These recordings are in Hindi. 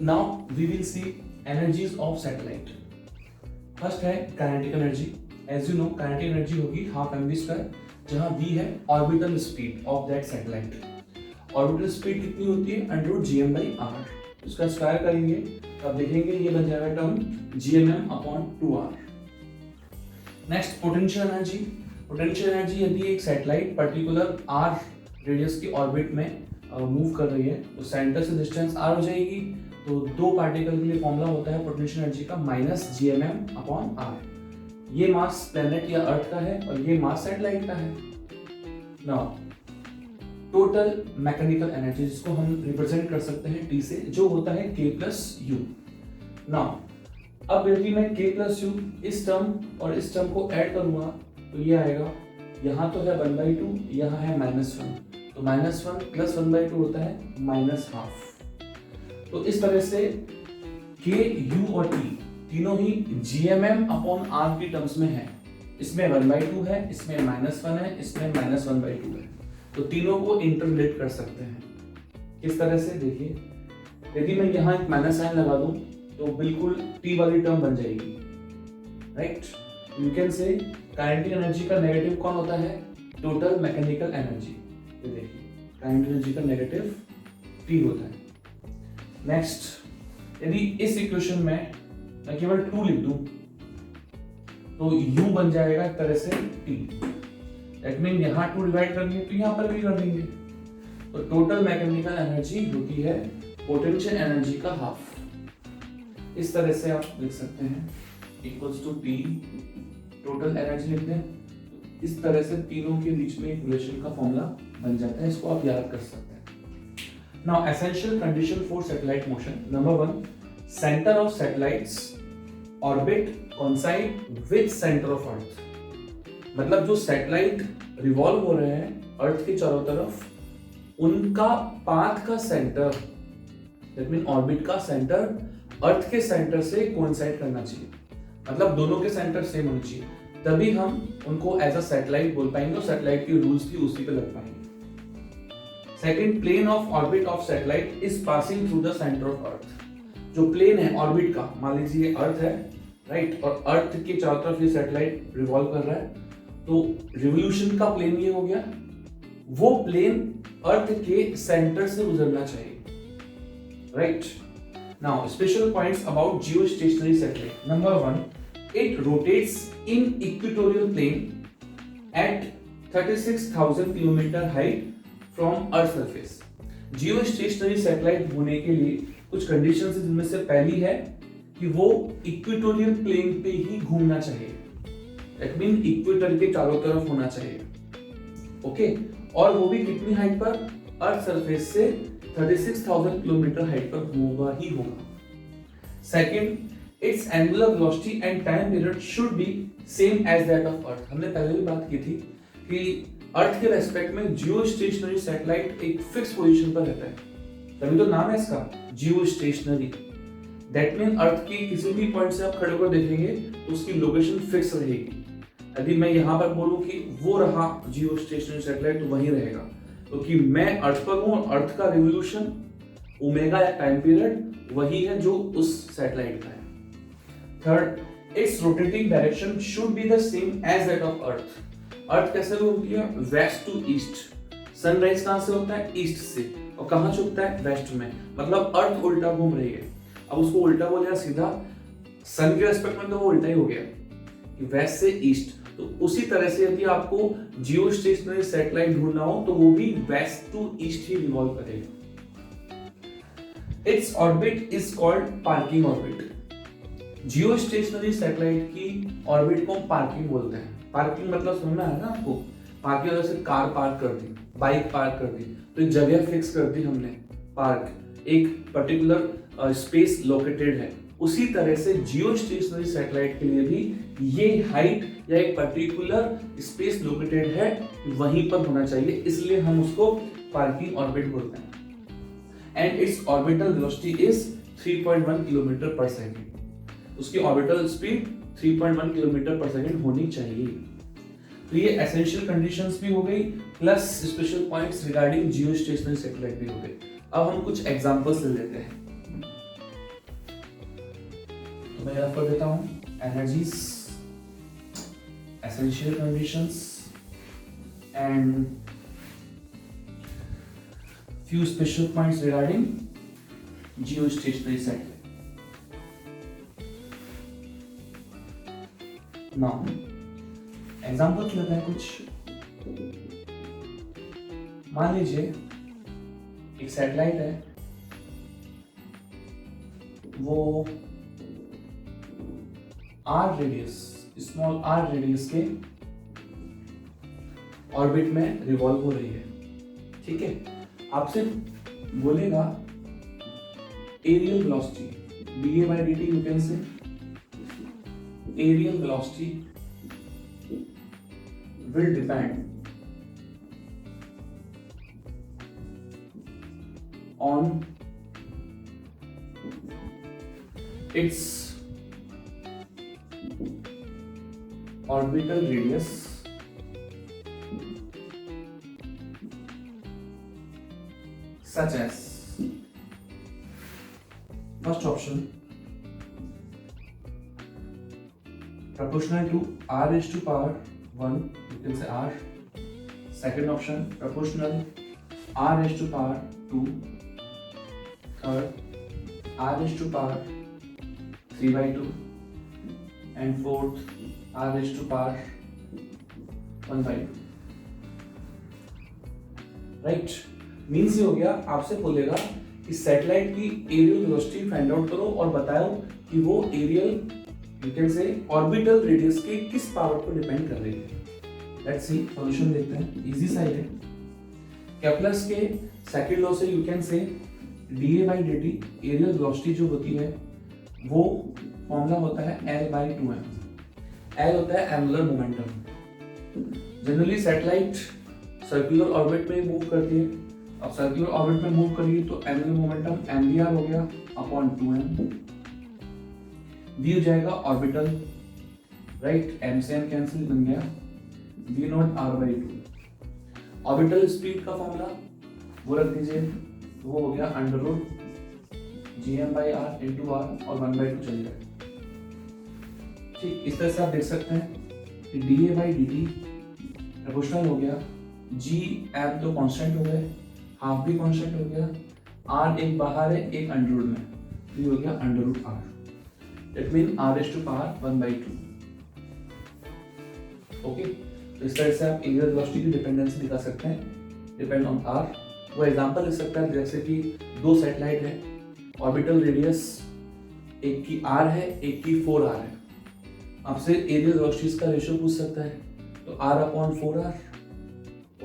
Now we will see energies of satellite. First है kinetic energy. As you know kinetic energy होगी हाफ एम वी स्क्वायर, जहाँ v है orbital speed of that satellite. Orbital speed कितनी होती है? Under G M by R. इसका स्क्वायर करेंगे तो आप देखेंगे ये बन जाएगा term G M M upon 2r. Next potential energy. Potential energy यदि एक सैटेलाइट पर्टिकुलर r रेडियस की ऑर्बिट में मूव कर रही है तो सेंटर से डिस्टेंस r हो जाएगी. तो दो पार्टिकल के लिए फॉर्मूला होता है पोटेंशियल एनर्जी का minus G M M upon R. ये मास प्लेनेट या अर्थ का है और ये मास सैटेलाइट का है. नाउ टोटल मैकेनिकल एनर्जी जिसको हम रिप्रेजेंट कर सकते हैं टी से, जो होता है k प्लस यू. नाउ अब यदि मैं k प्लस यू इस टर्म और इस टर्म को ऐड करूंगा तो ये आएगा, यहाँ तो है 1/2, यहाँ है -1, तो -1 प्लस 1/2 होता है -12. तो इस तरह से k, u और t तीनों ही GMM अपॉन r की टर्म्स में है. इसमें 1/2 है, इसमें -1 है, इसमें -1/2 है. तो तीनों को इंटरलेट कर सकते हैं. किस तरह से? देखिए, यदि मैं यहाँ एक माइनस साइन लगा दूं तो बिल्कुल t वाली टर्म बन जाएगी. राइट, यू कैन से काइनेटिक एनर्जी का नेगेटिव कौन होता है? Total mechanical energy. ये देखिए काइनेटिक एनर्जी का नेगेटिव t होता है. नेक्स्ट, यदि इस इक्वेशन में मैं केवल 2 लिख दूं तो u बन जाएगा एक तरह से t. दैट मीन यहाँ 2 डिवाइड करेंगे तो यहाँ पर भी कर देंगे. तो टोटल मैकेनिकल एनर्जी होती है पोटेंशियल एनर्जी का हाफ. इस तरह से आप लिख सकते हैं equals to p total energy लिखते हैं. इस तरह से तीनों के बीच में एक रिलेशन का फॉर्मूला बन जाता है. इसको आप याद कर सकते हैं. Now essential condition for satellite motion. Number 1, center of satellites orbit coincide with center of earth. मतलब जो सैटेलाइट रिवॉल्व हो रहे हैं अर्थ के चारों तरफ, उनका पाथ का सेंटर, दैट मीन ऑर्बिट का सेंटर अर्थ के सेंटर से कोइंसाइड करना चाहिए. मतलब दोनों के सेंटर सेम होने चाहिए, तभी हम उनको एज अ सैटेलाइट बोल पाएंगे और सैटेलाइट की रूल्स भी उसी पे लग पाएंगे. Second, plane of orbit of satellite is passing through the centre of earth. जो प्लेन है ऑर्बिट का, मान लीजिए अर्थ है, राइट, और अर्थ के चारों तरफ ये सैटेलाइट रिवॉल्व कर रहा है, तो रिवोल्यूशन का प्लेन ये हो गया. वो प्लेन अर्थ के सेंटर से गुजरना चाहिए. Right, now special points about geostationary satellite. Number 1, it rotates in equatorial plane at 36,000 kilometre height from earth surface. Geostationary satellite होने के लिए कुछ कंडीशंस हैं, जिनमें से पहली है कि वो इक्वेटोरियल प्लेन पे ही घूमना चाहिए. दैट मीन इक्वेटर के चारों तरफ होना चाहिए. ओके, और वो भी कितनी हाइट पर? अर्थ सरफेस से 36,000 किलोमीटर हाइट पर होगा ही होगा. Second, its angular velocity and time period should be same as that of earth. हमने पहले भी बात की थी कि अर्थ के रेस्पेक्ट में जियोस्टेशनरी सैटेलाइट एक फिक्स पोजीशन पर रहता है, तभी तो नाम है इसका जियोस्टेशनरी. दैट मीन अर्थ की किसी भी पॉइंट से आप खड़े होकर देखेंगे तो उसकी लोकेशन फिक्स रहेगी. यदि मैं यहाँ पर बोलूं कि वो रहा जियोस्टेशनरी सैटेलाइट तो वही रहेगा, क्योंकि मैं अर्थ पर हूँ और अर्थ का रिवोल्यूशन ओमेगा या टाइम पीरियड वही है जो उस सैटेलाइट का है. Third, its rotating direction should be the same as that of earth. Earth कैसे घूमती है? Waste to east. सनराइज कहां से होता है? ईस्ट से. और कहां छुपता है? वेस्ट में. मतलब अर्थ उल्टा घूम रही है. अब उसको उल्टा बोले या सीधा, सन के रेस्पेक्ट में तो वो उल्टा ही हो गया कि वेस्ट से ईस्ट. तो उसी तरह से यदि आपको जियोस्टेशनरी सैटेलाइट ढूंढना हो तो वो भी वेस्ट टू ईस्ट ही रिवॉल्व करेगा. Its orbit is called parking orbit. Geostationary satellite की ऑर्बिट को पार्किंग बोलते हैं. पार्किंग मतलब समझना है ना आपको? पार्किंग जैसे कार पार्क कर दी, बाइक पार्क कर दी, तो एक जगह फिक्स कर दी हमने, पार्क, एक पर्टिकुलर स्पेस लोकेटेड है. उसी तरह से जियोस्टेशनरी सैटेलाइट के लिए भी ये हाइट या एक पर्टिकुलर स्पेस लोकेटेड है, वहीं पर होना चाहिए, इसलिए हम उसको पार्किंग ऑर्बिट बोलते हैं. And it's orbital velocity is 3.1 kilometre पर सेकेंड. उसकी ऑर्बिटल स्पीड 3.1 किलोमीटर पर सेकेंड होनी चाहिए. तो ये एसेंशियल कंडीशंस भी हो गई, plus special points regarding geostationary satellite भी हो गए. अब हम कुछ एग्जांपल्स ले लेते हैं. तो मैं रफ कर देता हूँ, energies, essential conditions and few special points regarding geostationary satellite. Now, example लेते हैं कुछ। मान लीजिए एक सैटेलाइट है, वो R radius, small R radius के ऑर्बिट में रिवॉल्व हो रही है। ठीक है, आपसे बोलेगा aerial velocity, dA by dt you can say aerial velocity will depend on its orbital radius such as, first option, proportional to r raised to power 1, you can say r. Second option, proportional r raised to power 2. Third, r raised to power 3 by 2. And fourth, r raised to power 1 by 2. Right? Means ये हो गया, आपसे बोलेगा कि सैटेलाइट की एरियल वेलोसिटी फाइंड आउट करो और बताओ कि वो aerial, you can say orbital radius के किस पावर पर डिपेंड कर रही है। लेट्स सी, सॉल्यूशन देखते हैं, इजी सा है। केप्लर्स के सेकंड लॉ से यू कैन से dA by dt areal velocity जो होती है वो फॉर्मूला होता है L by 2m। L होता है angular momentum. Generally satellite circular orbit में मूव करती है। अब सर्कुलर ऑर्बिट में मूव करिए तो एंगुलर मोमेंटम mvr हो गया अपॉन 2m। v हो जाएगा ऑर्बिटल, राइट, m से m कैंसिल, बन गया v not r by 2। Orbital speed का फॉर्मूला वो रख दीजिए, वो हो गया under root gm by r into r और 1 by 2 चल जाएगा। ठीक, इस तरह से आप देख सकते हैं कि dA by dt प्रोपोर्शनल हो गया, g m तो कांस्टेंट हो गए, हाफ भी कांस्टेंट हो गया, r एक बाहर है एक अंडर रूट में, ये हो गया under root r। That mean r raise to power 1 by 2। Okay, तो इस तरह से आप एरियल वेलोसिटी की डिपेंडेंसी दिखा सकते हैं, डिपेंड ऑन r। वो एग्जांपल लिख सकता है जैसे कि दो सैटेलाइट है, ऑर्बिटल रेडियस एक की r है एक की 4r है, आपसे एरियल वेलोसिटीज का रेशियो पूछ सकता है, तो r अपॉन 4r।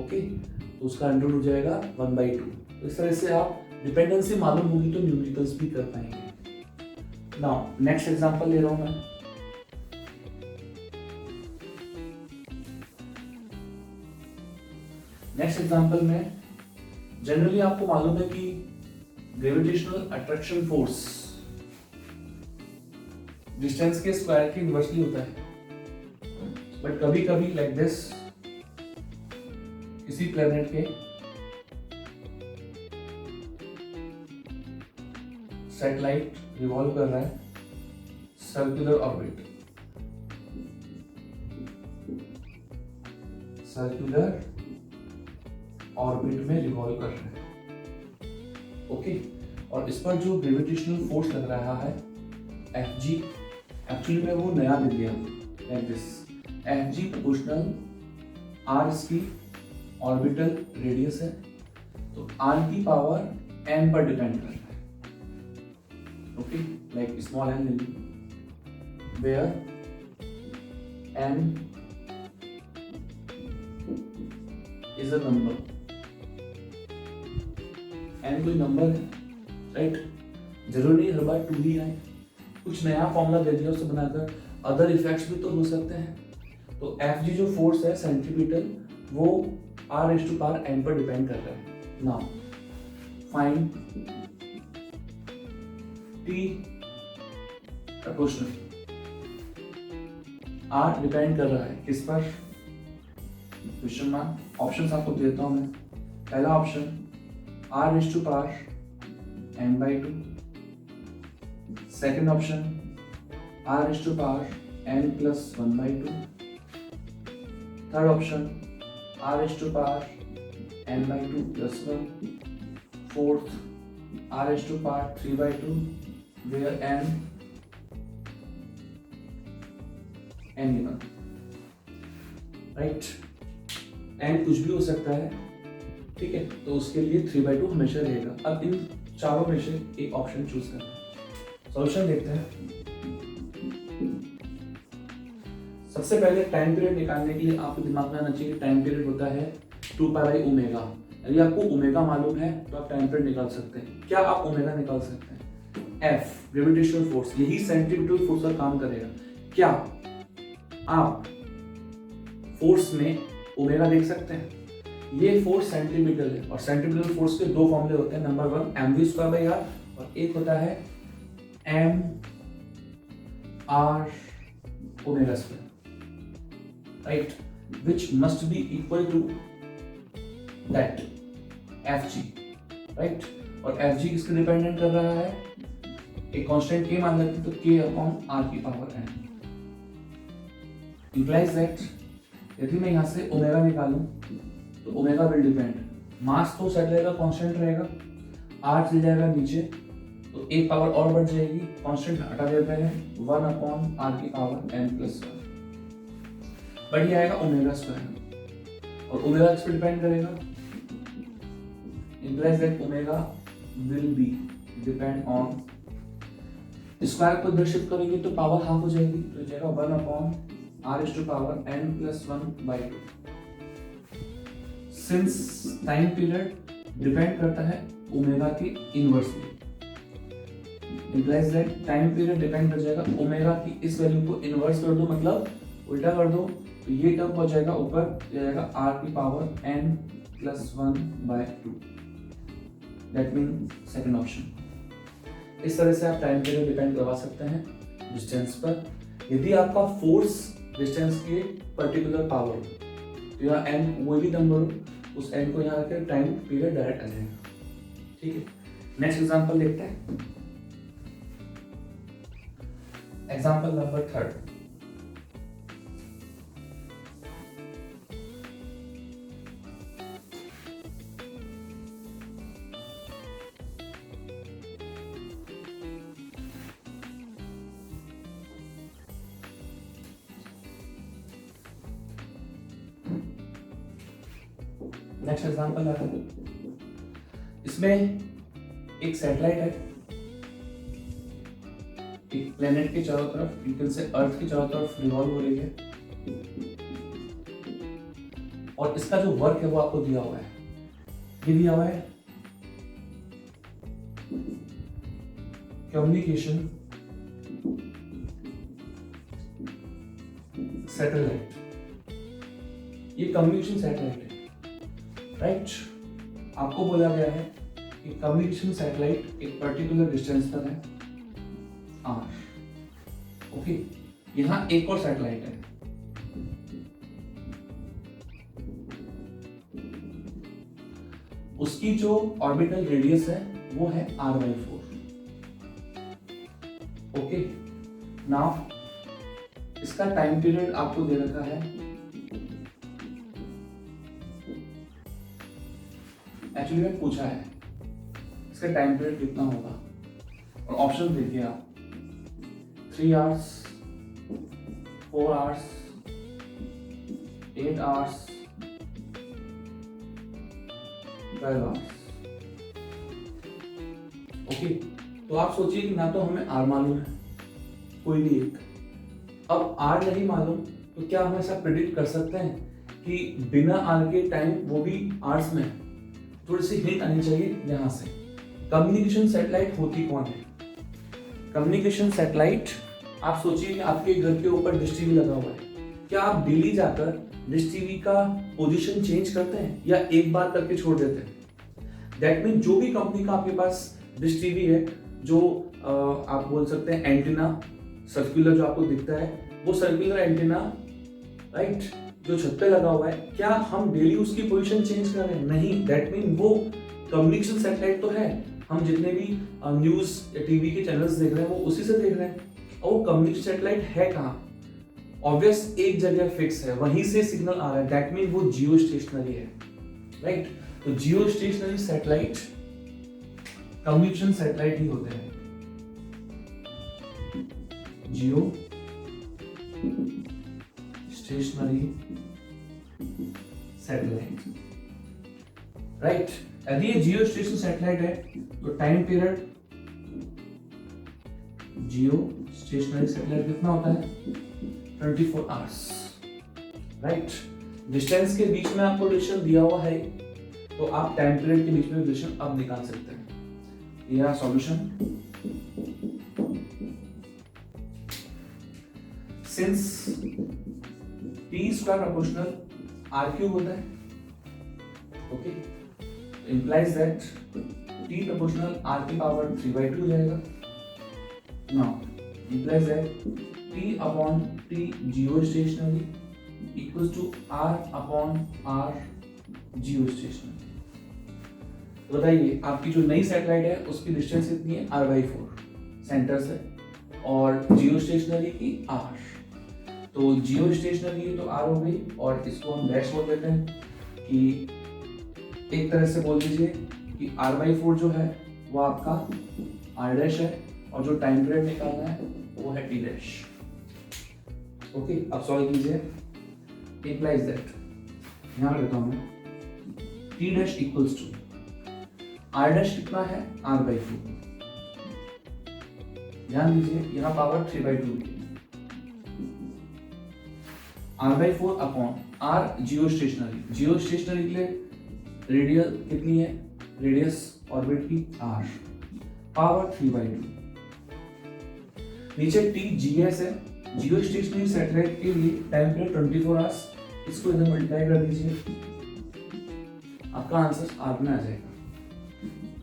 ओके, तो उसका अंडर हो जाएगा 1 by 2। तो इस तरह से आप डिपेंडेंसी मालूम होगी तो न्यूमेरिकल्स भी कर पाएंगे। नाउ नेक्स्ट एग्जांपल ले रहा हूं मैं। नेक्स्ट एग्जांपल में जनरली आपको मालूम है कि ग्रेविटेशनल अट्रैक्शन फोर्स डिस्टेंस के स्क्वायर के इनवर्सली होता है, बट कभी कभी लाइक दिस, किसी प्लेनेट के सैटेलाइट रिवॉल्व कर रहा है सर्कुलर ऑर्बिट, सर्कुलर ऑर्बिट में रिवॉल्व कर रहा है। ओके, और इस पर जो ग्रेविटेशनल फोर्स लग रहा है Fg, एक्चुअली में वो नया दे दिया like this, Fg proportional r इसकी ऑर्बिटल रेडियस है, तो r की पावर n पर डिपेंड कर रहा है। ओके, लाइक स्मॉल n ले लीजिए, where n is a number, n कोई नंबर है, राइट, जरूरी नहीं हर बार 2 ही आए, कुछ नया फॉर्मूला दे दिया उसे बनाकर, अदर इफेक्ट्स भी तो हो सकते हैं। तो Fg जो फोर्स है सेंट्रीपिटल, वो r raise to power n पर डिपेंड कर रहा है। Now find t proportional, r depend कर रहा है किस पर, क्वेश्चन मार्क। ऑप्शंस आपको देता हूं मैं। पहला option r raise to power n by 2, second option r raised to power n plus 1/2. Third option, r raised to power n/2 plus 1. Fourth, r raised to power 3/2, where n given, right. n कुछ भी हो सकता है, ठीक है, तो उसके लिए 3/2 हमेशा रहेगा। अब इन चारों में से एक ऑप्शन चूज करना है। सॉल्यूशन देखते हैं। सबसे पहले टाइम पीरियड निकालने के लिए आपके दिमाग में आना चाहिए टाइम पीरियड होता है 2π/ओमेगा। यदि आपको ओमेगा मालूम है तो आप टाइम पीरियड निकाल सकते हैं। क्या आप ओमेगा निकाल सकते हैं? F ग्रेविटेशनल फोर्स, यही सेंट्रीफ्यूगल फोर्स का काम करेगा। क्या आप फोर्स में ओमेगा देख सकते हैं? ये फोर्स सेंट्रीपिटल है और सेंट्रीपिटल फोर्स के दो फॉर्मूले होते हैं। नंबर 1 mv²r और एक होता है mr², right, which must be equal to that fg, right. और fg किसके डिपेंडेंट कर रहा है? एक कांस्टेंट k मान लेते हैं तो k/r⁴n implies that यदि मैं यहाँ से ओमेगा निकालूं तो ओमेगा विल डिपेंड, मास तो सेट रहेगा, कांस्टेंट रहेगा, r चल जाएगा नीचे तो एक पावर और बढ़ जाएगी, कांस्टेंट हटा देते हैं 1/r⁴n + 1, बढ़ आएगा ओमेगा स्क्वायर। और ओमेगा किस पे डिपेंड करेगा? implies that omega will be depend on, square को इधर शिफ्ट करेंगे तो पावर हाफ हो जाएगी, तो जाएगा 1/r⁴n + 1/2। Since time period depend करता है ओमेगा के inversely, implies that time period depend कर जाएगा ओमेगा की इस वैल्यू को इनवर्स कर दो, मतलब उल्टा कर दो, तो ये टर्म हो जाएगा ऊपर, जाएगा r⁴n + 1/2। That mean second option. इस तरह से आप टाइम पीरियड डिपेंड करवा सकते हैं डिस्टेंस पर। यदि आपका फोर्स डिस्टेंस की पर्टिकुलर पावर तो यहाँ n कोई भी नंबर हो, उस n को यहाँ रखकर टाइम पीरियड डायरेक्ट आ जाएगा, ठीक है। नेक्स्ट एग्जांपल देखते हैं। Example number 3। नेक्स्ट एग्जांपल है, इसमें एक सैटेलाइट है, एक प्लेनेट के चारों तरफ, यू कैन से अर्थ के चारों तरफ रिवॉल्व हो रही है, और इसका जो वर्क है वो आपको दिया हुआ है। ये दिया हुआ है कम्युनिकेशन सैटेलाइट, ये कम्युनिकेशन सैटेलाइट है, राइट। आपको बोला गया है कि कम्युनिकेशन सैटेलाइट एक पर्टिकुलर डिस्टेंस पर है r, ओके। यहां एक और सैटेलाइट है, उसकी जो ऑर्बिटल रेडियस है वो है r/4, ओके। नाउ इसका टाइम पीरियड आपको दे रखा है, एक्चुअली में पूछा है इसका टाइम पीरियड कितना होगा, और ऑप्शन देखिए आप 3 hours, 4 hours, 8 hours, 12 hours, okay. तो आप सोचिए कि ना तो हमें r मालूम है, कोई भी एक, अब r नहीं मालूम तो क्या हम ऐसा प्रेडिक्ट कर सकते हैं कि बिना r के टाइम वो भी आवर्स में? थोड़ी सी हिंट आनी चाहिए यहाँ से। कम्युनिकेशन सैटेलाइट होती कौन है? कम्युनिकेशन सैटेलाइट, आप सोचिए कि आपके घर के ऊपर डिश टीवी लगा हुआ है, क्या आप डेली जाकर डिश टीवी का पोजीशन चेंज करते हैं या एक बार करके छोड़ देते हैं? दैट मीन जो भी कंपनी का आपके पास डिश टीवी है, जो आप बोल सकते हैं एंटीना सर्कुलर जो आपको दिखता है, वो सर्कुलर एंटीना, राइट, जो छत पे लगा हुआ है, क्या हम डेली उसकी पोजीशन चेंज कर रहे हैं? नहीं। दैट मीन वो कम्युनिकेशन सैटेलाइट तो है, हम जितने भी न्यूज या टीवी के चैनल्स देख रहे हैं वो उसी से देख रहे हैं। और वो कम्युनिकेशन सैटेलाइट है कहाँ? ऑब्वियस एक जगह फिक्स है, वहीं से सिग्नल आ रहा है, दैट मीन वो जियो स्टेशनरी है, राइट? तो geo stationary satellite communication satellite ही होते हैं, जियो स्टेशनरी सैटेलाइट, राइट? यदि ये जियो स्टेशन सैटेलाइट है तो टाइम पीरियड जियो स्टेशनरी सैटेलाइट कितना होता है? 24 आवर्स, राइट? डिस्टेंस के बीच में आपको डिस्टेंस दिया हुआ है, तो आप टाइम पीरियड के बीच में डिस्टेंस अब निकाल सकते हैं। यह solution, since T square proportional R cube होता है, okay, implies that t proportional r की पावर 3/2 हो जाएगा। Now implies that t upon t geostationary equals to r upon r geostationary। तो बताइए आपकी जो नई सैटेलाइट है उसकी डिस्टेंस कितनी है? r/4 सेंटर से, और जियो स्टेशनरी की r। तो जियो स्टेशनरी तो r हो गई, और इसको हम डैश बोल देते हैं कि एक तरह से बोल दीजिए कि r/4 जो है वो आपका r डैश है, और जो टाइम पीरियड निकालना है वो है t डैश। ओके, अब सॉल्व कीजिए। implies that, यहाँ पर लिखता हूँ मैं, t dash equals to r dash कितना है? r/4। ध्यान दीजिए यहाँ पावर 3/2 है, r/4 अपॉन r जियो स्टेशनरी। जियो स्टेशनरी के लिए रेडियल कितनी है? रेडियस ऑर्बिट की r, पावर 3/2। नीचे t GS है, जियो स्टेशनरी सैटेलाइट के लिए टाइम पीरियड 24 आवर्स, इसको इधर मल्टीप्लाई कर दीजिए, आपका आंसर r में आ जाएगा।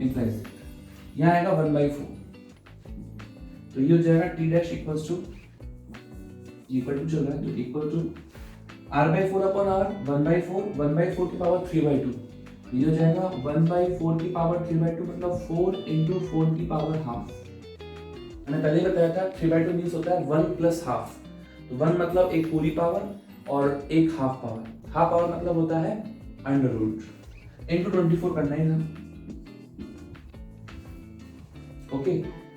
इंप्लाइज यहाँ आएगा 1/4, तो ये हो जाएगा t dash equals to, equal to चल रहा है तो equal to r/4 upon r, 1/4 की पावर 3/2, ये हो जाएगा 1/4 की पावर 3/2 मतलब 4 into 4 की पावर हाफ। मैंने पहले ही बताया था 3/2 मीन्स होता है 1 प्लस हाफ। तो 1 मतलब एक पूरी पावर और एक हाफ पावर। हाफ पावर मतलब होता है अंडर रूट इंटू 24 करना ही था। ओके,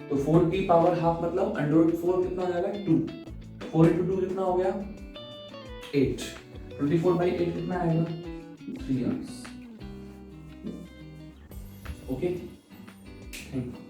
तो 4 की पावर हाफ मतलब अंडर रूट 4 कितना हो जाएगा? 2। 4 into 2 कितना हो गया? 8। 24/8 कितना आएगा? 3 आवर्स। Okay, thank you.